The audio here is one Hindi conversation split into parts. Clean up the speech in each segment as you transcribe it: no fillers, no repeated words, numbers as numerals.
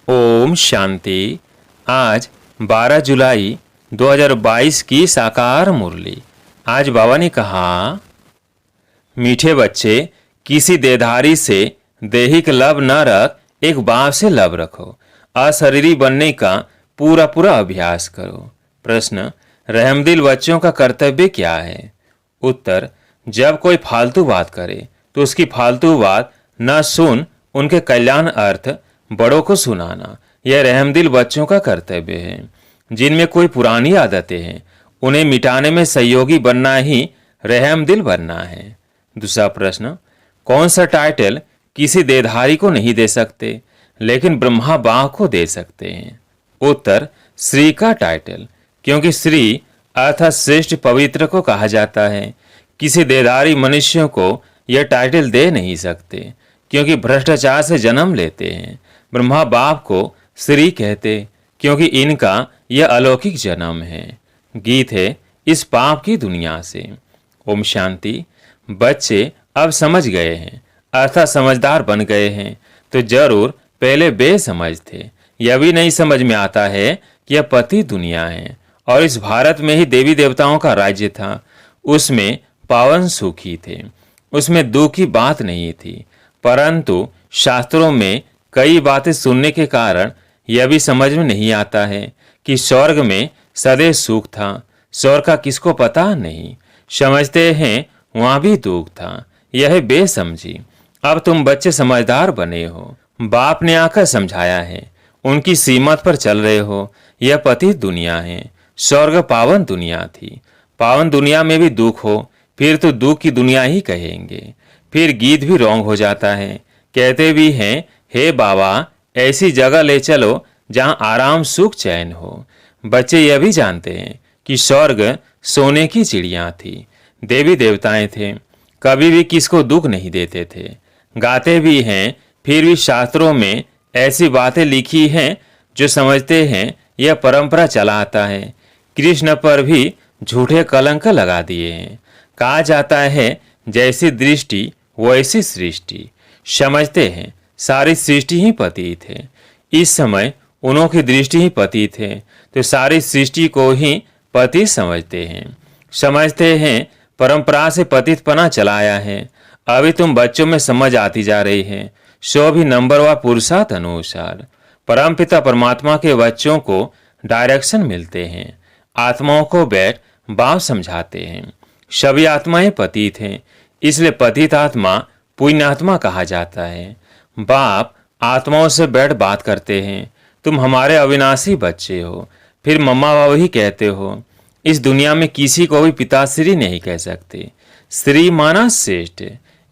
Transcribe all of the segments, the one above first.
ओम शांति। आज 12 जुलाई 2022 की साकार मुरली। आज बाबा ने कहा, मीठे बच्चे, किसी देधारी से दैहिक लब न रख, एक बाप से लब रखो। अशरीरी बनने का पूरा पूरा अभ्यास करो। प्रश्न, रहमदिल बच्चों का कर्तव्य क्या है? उत्तर, जब कोई फालतू बात करे तो उसकी फालतू बात न सुन, उनके कल्याण अर्थ बड़ों को सुनाना, यह रहमदिल बच्चों का कर्तव्य है। जिनमें कोई पुरानी आदतें हैं, उन्हें मिटाने में सहयोगी बनना ही रहमदिल बनना है। दूसरा प्रश्न, कौन सा टाइटल किसी देधारी को नहीं दे सकते लेकिन ब्रह्मा बाप को दे सकते हैं? उत्तर, श्री का टाइटल, क्योंकि श्री अर्थात श्रेष्ठ पवित्र को कहा जाता है। किसी देधारी मनुष्यों को यह टाइटल दे नहीं सकते, क्योंकि भ्रष्टाचार से जन्म लेते हैं। ब्रह्मा बाप को श्री कहते, क्योंकि इनका यह अलौकिक जन्म है। गीत है इस पाप की दुनिया से। ओम शांति। बच्चे अब समझ गए हैं, अर्थात समझदार बन गए हैं, तो जरूर पहले बेसमझ थे। यह भी नहीं समझ में आता है कि यह पति दुनिया है और इस भारत में ही देवी देवताओं का राज्य था। उसमें पावन सुखी थे, उसमें दुख की बात नहीं थी। परंतु शास्त्रों में कई बातें सुनने के कारण यह भी समझ में नहीं आता है कि स्वर्ग में सदैव सुख था। स्वर्ग का किसको पता नहीं, समझते हैं वहां भी दुख था। यह है बेसमझी। अब तुम बच्चे समझदार बने हो, बाप ने आकर समझाया है, उनकी सीमत पर चल रहे हो। यह पति दुनिया है, स्वर्ग पावन दुनिया थी। पावन दुनिया में भी दुख हो, फिर तो दुख की दुनिया ही कहेंगे। फिर गीत भी रॉन्ग हो जाता है। कहते भी हैं, हे बाबा, ऐसी जगह ले चलो जहां आराम सुख चैन हो। बच्चे यह भी जानते हैं कि स्वर्ग सोने की चिड़िया थी, देवी देवताएं थे, कभी भी किसको दुख नहीं देते थे। गाते भी हैं, फिर भी शास्त्रों में ऐसी बातें लिखी हैं जो समझते हैं यह परंपरा चला आता है। कृष्ण पर भी झूठे कलंक लगा दिए हैं। कहा जाता है, जैसी दृष्टि वैसी सृष्टि। समझते हैं सारी सृष्टि ही पति थे। इस समय उन्हों की दृष्टि ही पति थे, तो सारी सृष्टि को ही पति समझते हैं। समझते हैं परंपरा से पतितपना चलाया है। अभी तुम बच्चों में समझ आती जा रही है, सो भी नंबर व पुरुषार्थ अनुसार। परमपिता परमात्मा के बच्चों को डायरेक्शन मिलते हैं। आत्माओं को बैठ बाप समझाते हैं। सभी आत्माएं पतित हैं, इसलिए पतित आत्मा पुण्यात्मा कहा जाता है। बाप आत्माओं से बैठ बात करते हैं, तुम हमारे अविनाशी बच्चे हो। फिर मम्मा बाबा ही कहते हो। इस दुनिया में किसी को भी पिताश्री नहीं कह सकते। श्री माना श्रेष्ठ,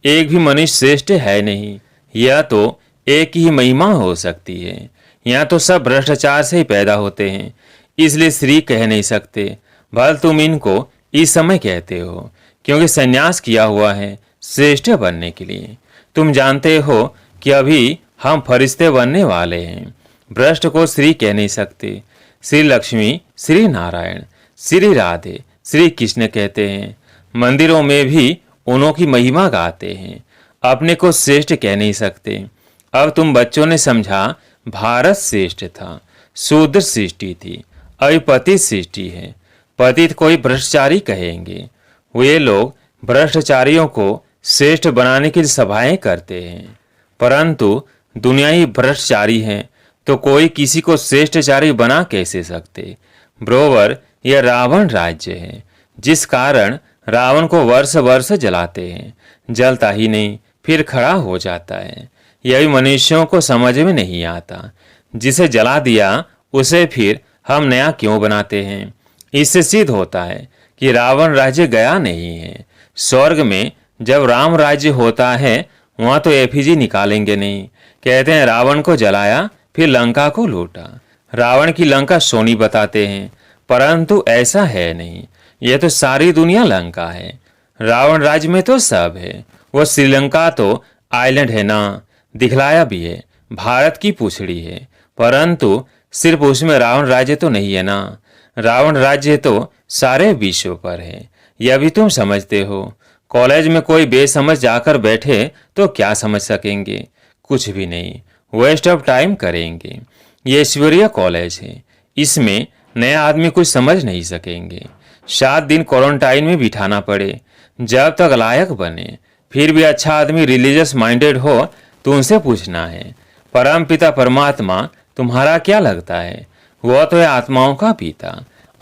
एक भी मनुष्य श्रेष्ठ है नहीं। यह तो एक ही महिमा हो सकती है। यहाँ तो सब भ्रष्टाचार से ही पैदा होते हैं, इसलिए श्री कह नहीं सकते। भल तुम इनको इस समय कहते हो, क्योंकि संन्यास किया हुआ है श्रेष्ठ बनने के लिए। तुम जानते हो कि अभी हम फरिश्ते बनने वाले हैं। भ्रष्ट को श्री कह नहीं सकते। श्री लक्ष्मी, श्री नारायण, श्री राधे, श्री कृष्ण कहते हैं। मंदिरों में भी उन्हों की महिमा गाते हैं, अपने को श्रेष्ठ कह नहीं सकते। अब तुम बच्चों ने समझा, भारत श्रेष्ठ था, शूद्र सृष्टि थी, अभी पतित सृष्टि है। पतित कोई भ्रष्टाचारी कहेंगे। वे लोग भ्रष्टाचारियों को श्रेष्ठ बनाने की सभाएं करते हैं, परंतु दुनिया ही भ्रष्टाचारी है, तो कोई किसी को श्रेष्ठचारी बना कैसे सकते? ब्रोवर, यह रावण राज्य है, जिस कारण रावण को वर्ष वर्ष जलाते हैं। जलता ही नहीं, फिर खड़ा हो जाता है। यह भी मनुष्यों को समझ में नहीं आता। जिसे जला दिया उसे फिर हम नया क्यों बनाते हैं? इससे सिद्ध होता है कि रावण राज्य गया नहीं है। स्वर्ग में जब राम राज्य होता है, वहां तो एफिजी निकालेंगे नहीं। कहते हैं रावण को जलाया, फिर लंका को लूटा। रावण की लंका सोनी बताते हैं, परंतु ऐसा है नहीं। यह तो सारी दुनिया लंका है। रावण राज्य में तो सब है। वो श्रीलंका तो आइलैंड है ना, दिखलाया भी है, भारत की पूछड़ी है, परंतु सिर्फ उसमें रावण राज्य तो नहीं है ना। रावण राज्य तो सारे विश्व पर है, यह भी तुम समझते हो। कॉलेज में कोई बेसमझ जाकर बैठे तो क्या समझ सकेंगे? कुछ भी नहीं, वेस्ट ऑफ टाइम करेंगे। ये ईश्वरीय कॉलेज है, इसमें नए आदमी कुछ समझ नहीं सकेंगे। 7 दिन क्वारंटाइन में बिठाना पड़े जब तक लायक बने। फिर भी अच्छा आदमी रिलीजियस माइंडेड हो तो उनसे पूछना है, परम पिता परमात्मा तुम्हारा क्या लगता है? वह तो है आत्माओं का पिता,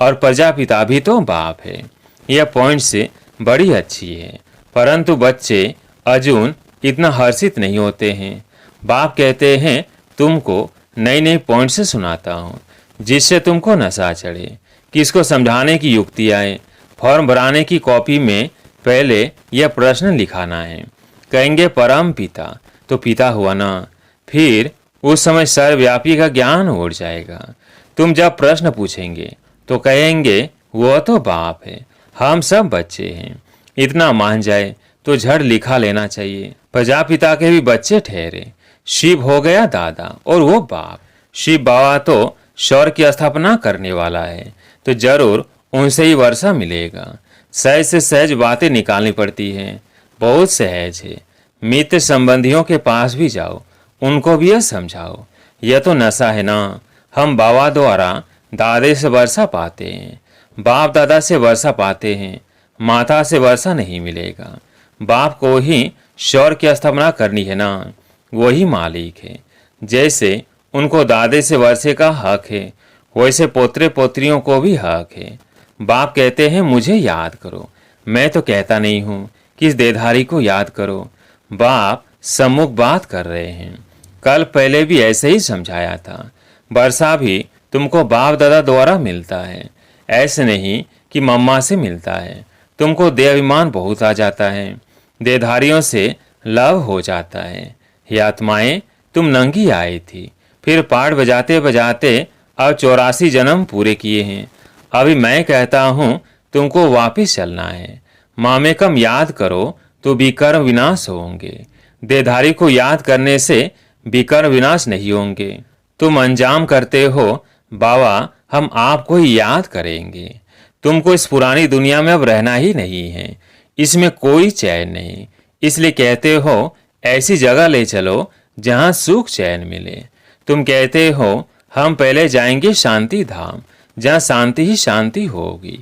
और प्रजापिता भी तो बाप है। यह पॉइंट से बड़ी अच्छी है, परंतु बच्चे अजून इतना हर्षित नहीं होते हैं। बाप कहते हैं तुमको नई नई पॉइंट से सुनाता हूँ जिससे तुमको नशा चढ़े, किसको समझाने की युक्ति आए। फॉर्म भराने की कॉपी में पहले यह प्रश्न लिखाना है। कहेंगे परम पिता, तो पिता हुआ ना। फिर उस समय सर्वव्यापी का ज्ञान उड़ जाएगा। तुम जब प्रश्न पूछेंगे तो कहेंगे वह तो बाप है, हम सब बच्चे हैं। इतना मान जाए तो झड़ लिखा लेना चाहिए। प्रजापिता के भी बच्चे ठहरे। शिव हो गया दादा और वो बाप। शिव बाबा तो शौर की स्थापना करने वाला है, तो जरूर उनसे ही वर्षा मिलेगा। सहज से सहज बातें निकालनी पड़ती हैं, बहुत सहज है। मित्र संबंधियों के पास भी जाओ, उनको भी यह समझाओ। यह तो नशा है ना। हम बाबा द्वारा दादे से वर्षा पाते हैं, बाप दादा से वर्षा पाते हैं, माता से वर्षा नहीं मिलेगा। बाप को ही शौर की स्थापना करनी है ना, वही मालिक है। जैसे उनको दादे से वर्षे का हक है, वैसे पोतरे पोत्रियों को भी हक है। बाप कहते हैं मुझे याद करो, मैं तो कहता नहीं हूँ कि इस देहधारी को याद करो। बाप सम्मुख बात कर रहे हैं। कल पहले भी ऐसे ही समझाया था। वर्षा भी तुमको बाप दादा द्वारा मिलता है, ऐसे नहीं कि मम्मा से मिलता है। तुमको देहाभिमान बहुत आ जाता है, देहधारियों से लव हो जाता है। हे आत्माएं, तुम नंगी आई थी, फिर पाठ बजाते बजाते अब 84 जन्म पूरे किए हैं। अभी मैं कहता हूँ तुमको वापिस चलना है। मामेकम याद करो तो विकर्म विनाश होंगे। देहधारी को याद करने से विकर्म विनाश नहीं होंगे। तुम अंजाम करते हो बाबा हम आपको ही याद करेंगे। तुमको इस पुरानी दुनिया में अब रहना ही नहीं है, इसमें कोई चैन नहीं। इसलिए कहते हो ऐसी जगह ले चलो जहाँ सुख चैन मिले। तुम कहते हो हम पहले जाएंगे शांति धाम, जहाँ शांति ही शांति होगी।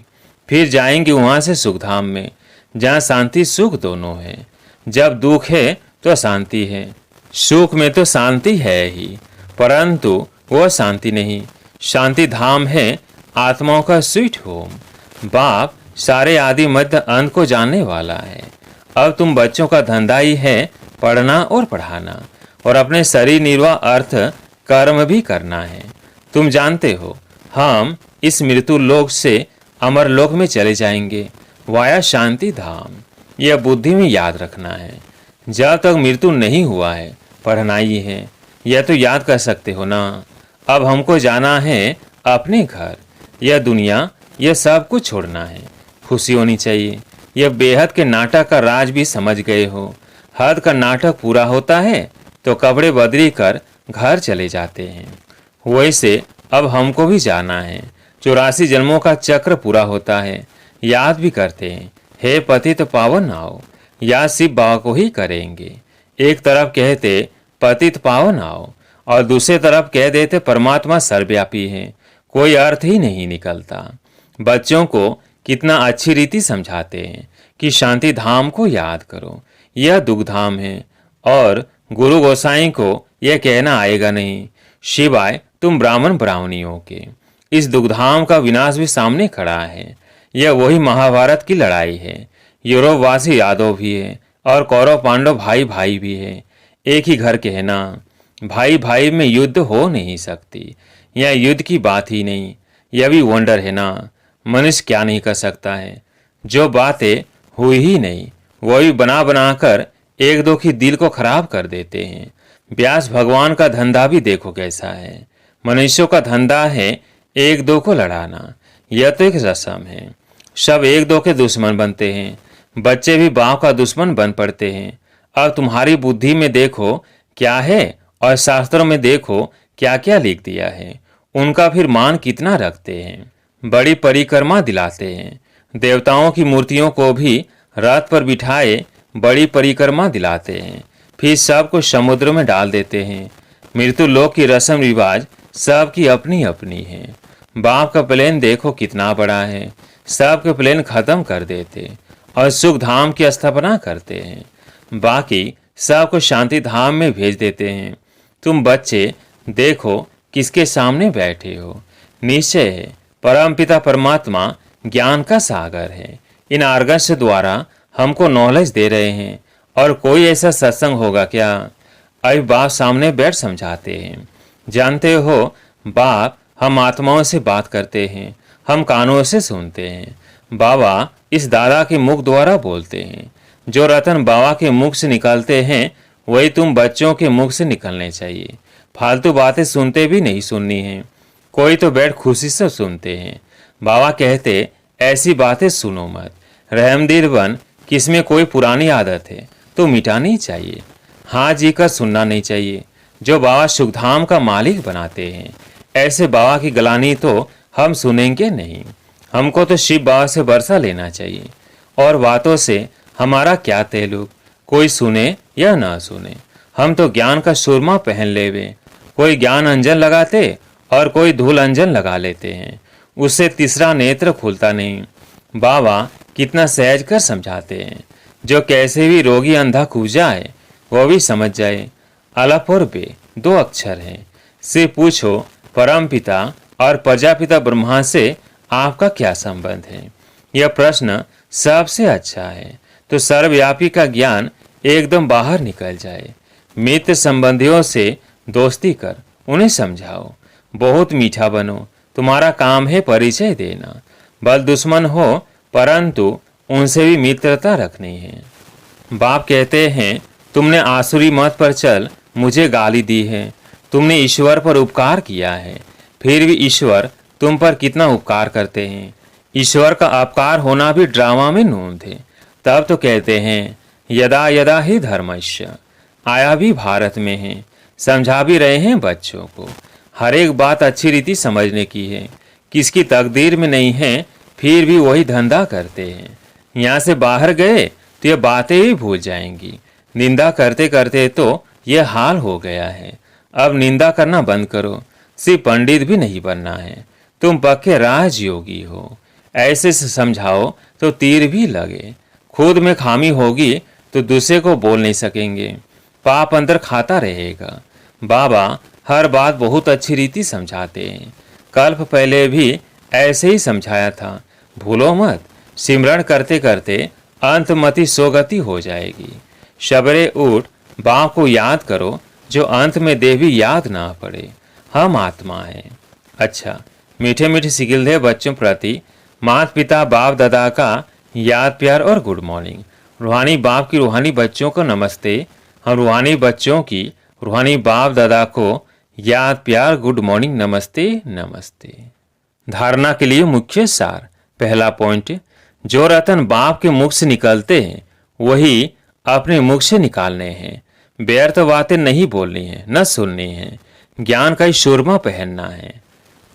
फिर जाएंगे वहाँ से सुख धाम में, जहाँ शांति सुख दोनों है। जब दुख है तो शांति है, सुख में तो शांति है ही, परंतु वह शांति नहीं। शांति धाम है आत्माओं का स्वीट होम। बाप सारे आदि मध्य अंत को जानने वाला है। अब तुम बच्चों का धंधा ही है पढ़ना और पढ़ाना, और अपने शरीर निर्वाह अर्थ कर्म भी करना है। तुम जानते हो हम इस मृत्यु लोक से अमर लोक में चले जाएंगे वाया शांति धाम। यह बुद्धि में याद रखना है। जब तक मृत्यु नहीं हुआ है पढ़ना ही है, यह तो याद कर सकते हो ना। अब हमको जाना है अपने घर। यह दुनिया, यह सब कुछ छोड़ना है। खुशी होनी चाहिए। यह बेहद के नाटक का राज भी समझ गए हो। हद का नाटक पूरा होता है तो कपड़े बदली कर घर चले जाते हैं। वैसे अब हमको भी जाना है। 84 जन्मों का चक्र पूरा होता है, याद भी करते हैं। हे पतित पावन आओ, याद शिव बाबा को ही करेंगे। एक तरफ कहते पतित पावन आओ और दूसरे तरफ कह देते परमात्मा सर्वव्यापी है, कोई अर्थ ही नहीं निकलता। बच्चों को कितना अच्छी रीति समझाते हैं कि शांति धाम को याद करो, यह दुख धाम है। और गुरु गोसाई को यह कहना आएगा नहीं शिवाय तुम ब्राह्मण ब्राह्मणियों के। इस दुखधाम का विनाश भी सामने खड़ा है। यह वही महाभारत की लड़ाई है। यूरोपवासी यादव भी है और कौरव पांडव भाई भाई भी है, एक ही घर के है ना। भाई भाई में युद्ध हो नहीं सकती, यह युद्ध की बात ही नहीं। यह भी वंडर है ना, मनुष्य क्या नहीं कर सकता है। जो बातें हुई ही नहीं वही बना बनाकर एक दो की दिल को खराब कर देते हैं। व्यास भगवान का धंधा भी देखो कैसा है। मनुष्यों का धंधा है एक दो को लड़ाना, यह तो एक रस्म है। सब एक दो के दुश्मन बनते हैं, बच्चे भी बाप का दुश्मन बन पड़ते हैं। अब तुम्हारी बुद्धि में देखो क्या है और शास्त्रों में देखो क्या क्या लिख दिया है, उनका फिर मान कितना रखते हैं। बड़ी परिक्रमा दिलाते हैं, देवताओं की मूर्तियों को भी रथ पर बिठाए बड़ी परिक्रमा दिलाते हैं, फिर सबको समुद्र में डाल देते हैं। मृत्यु लोक की रस्म रिवाज सबकी अपनी अपनी है। बाप का प्लेन देखो कितना बड़ा है, सबके प्लेन खत्म कर देते और सुख धाम की स्थापना करते हैं, बाकी सबको शांति धाम में भेज देते हैं। तुम बच्चे देखो किसके सामने बैठे हो। निश्चय है परमपिता परमात्मा ज्ञान का सागर है। इन आर्गस द्वारा हमको नॉलेज दे रहे हैं। और कोई ऐसा सत्संग होगा क्या? अभी बाप सामने बैठ समझाते हैं। जानते हो बाप हम आत्माओं से बात करते हैं, हम कानों से सुनते हैं। बाबा इस दादा के मुख द्वारा बोलते हैं। जो रतन बाबा के मुख से निकलते हैं वही तुम बच्चों के मुख से निकलने चाहिए। फालतू बातें सुनते भी नहीं सुननी है। कोई तो बैठ खुशी से सुनते हैं। बाबा कहते ऐसी बातें सुनो मत। रहमदिल बन किसमें कोई पुरानी आदत है तो मिटानी चाहिए। हाँ जी कर सुनना नहीं चाहिए। जो बाबा सुखधाम का मालिक बनाते हैं ऐसे बाबा की गलानी तो हम सुनेंगे नहीं। हमको तो शिव बाबा से बरसा लेना चाहिए। और बातों से हमारा क्या ताल्लुक, कोई सुने या ना सुने। हम तो ज्ञान का सुरमा पहन लेवे। कोई ज्ञान अंजन लगाते और कोई धूल अंजन लगा लेते हैं, उससे तीसरा नेत्र खुलता नहीं। बाबा कितना सहज कर समझाते हैं। जो कैसे भी रोगी अंधा कूद जाए वो भी समझ जाए। अलफ और बे 2 अक्षर हैं। से पूछो परम पिता और प्रजापिता ब्रह्मा से आपका क्या संबंध है। यह प्रश्न सबसे अच्छा है तो सर्वव्यापी का ज्ञान एकदम बाहर निकल जाए। मित्र संबंधियों से दोस्ती कर उन्हें समझाओ। बहुत मीठा बनो, तुम्हारा काम है परिचय देना। बल दुश्मन हो परंतु उनसे भी मित्रता रखनी है। बाप कहते हैं तुमने आसुरी मत पर चल मुझे गाली दी है। तुमने ईश्वर पर उपकार किया है, फिर भी ईश्वर तुम पर कितना उपकार करते हैं। ईश्वर का अपकार होना भी ड्रामा में नून थे। तब तो कहते हैं यदा यदा ही धर्मस्य। आया भी भारत में है, समझा भी रहे हैं बच्चों को। हर एक बात अच्छी रीति समझने की है। किसकी तकदीर में नहीं है फिर भी वही धंधा करते हैं। यहाँ से बाहर गए तो ये बातें ही भूल जाएंगी। निंदा करते करते तो ये हाल हो गया है। अब निंदा करना बंद करो। सिर्फ पंडित भी नहीं बनना है, तुम पक्के राजयोगी हो। ऐसे से समझाओ तो तीर भी लगे। खुद में खामी होगी तो दूसरे को बोल नहीं सकेंगे। पाप अंदर खाता रहेगा। बाबा हर बात बहुत अच्छी रीति समझाते हैं। कल्प पहले भी ऐसे ही समझाया था। भूलो मत, सिमरण करते करते अंतमति सोगति हो जाएगी। शबरे उठ बाप को याद करो, जो अंत में देह भी याद ना पड़े। हम आत्मा हैं। अच्छा, मीठे मीठे सिगिलधे बच्चों प्रति माता पिता बाप दादा का याद प्यार और गुड मॉर्निंग। रूहानी बाप की रूहानी बच्चों को नमस्ते। हम रूहानी बच्चों की रूहानी बाप दादा को याद प्यार गुड मॉर्निंग नमस्ते नमस्ते। धारणा के लिए मुख्य सार। पहला पॉइंट, जो रतन बाप के मुख से निकलते हैं वही अपने मुख से निकालने हैं। व्यर्थ बातें नहीं बोलनी है, न सुननी है। ज्ञान का ही सुरमा पहनना है।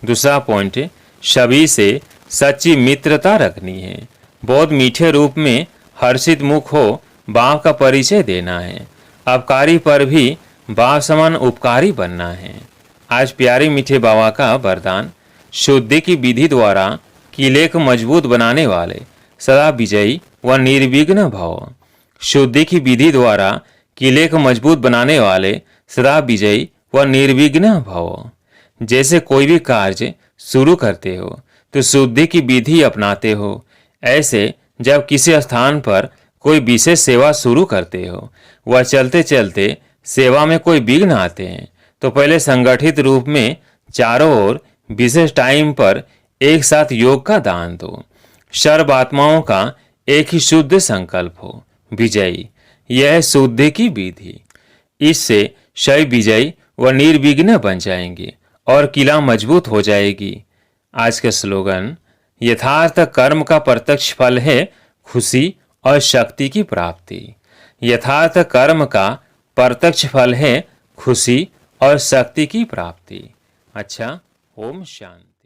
दूसरा पॉइंट, सभी से सच्ची मित्रता रखनी है। बहुत मीठे रूप में हर्षित मुख हो बाप का परिचय देना है। अपकारी पर भी बाप समान उपकारी बनना है। आज प्यारे मीठे बाबा का वरदान, शुद्धि की विधि द्वारा किले को मजबूत बनाने वाले सदा विजयी व निर्विघ्न भव। शुद्धि की विधि द्वारा किले को मजबूत बनाने वाले सदा विजयी व निर्विघ्न भव। जैसे कोई भी कार्य शुरू करते हो तो शुद्धि की विधि अपनाते हो, ऐसे जब किसी स्थान पर कोई विशेष सेवा शुरू करते हो वह चलते चलते सेवा में कोई विघ्न आते हैं तो पहले संगठित रूप में चारों ओर विशेष टाइम पर एक साथ योग का दान दो। सर्व आत्माओं का एक ही शुद्ध संकल्प हो, विजयी। यह है शुद्धि की विधि। इससे शैव विजयी व निर्विघ्न बन जाएंगे और किला मजबूत हो जाएगी। आज का स्लोगन, यथार्थ कर्म का प्रत्यक्ष फल है खुशी और शक्ति की प्राप्ति। यथार्थ कर्म का प्रत्यक्ष फल है खुशी और शक्ति की प्राप्ति। अच्छा, ओम शांति।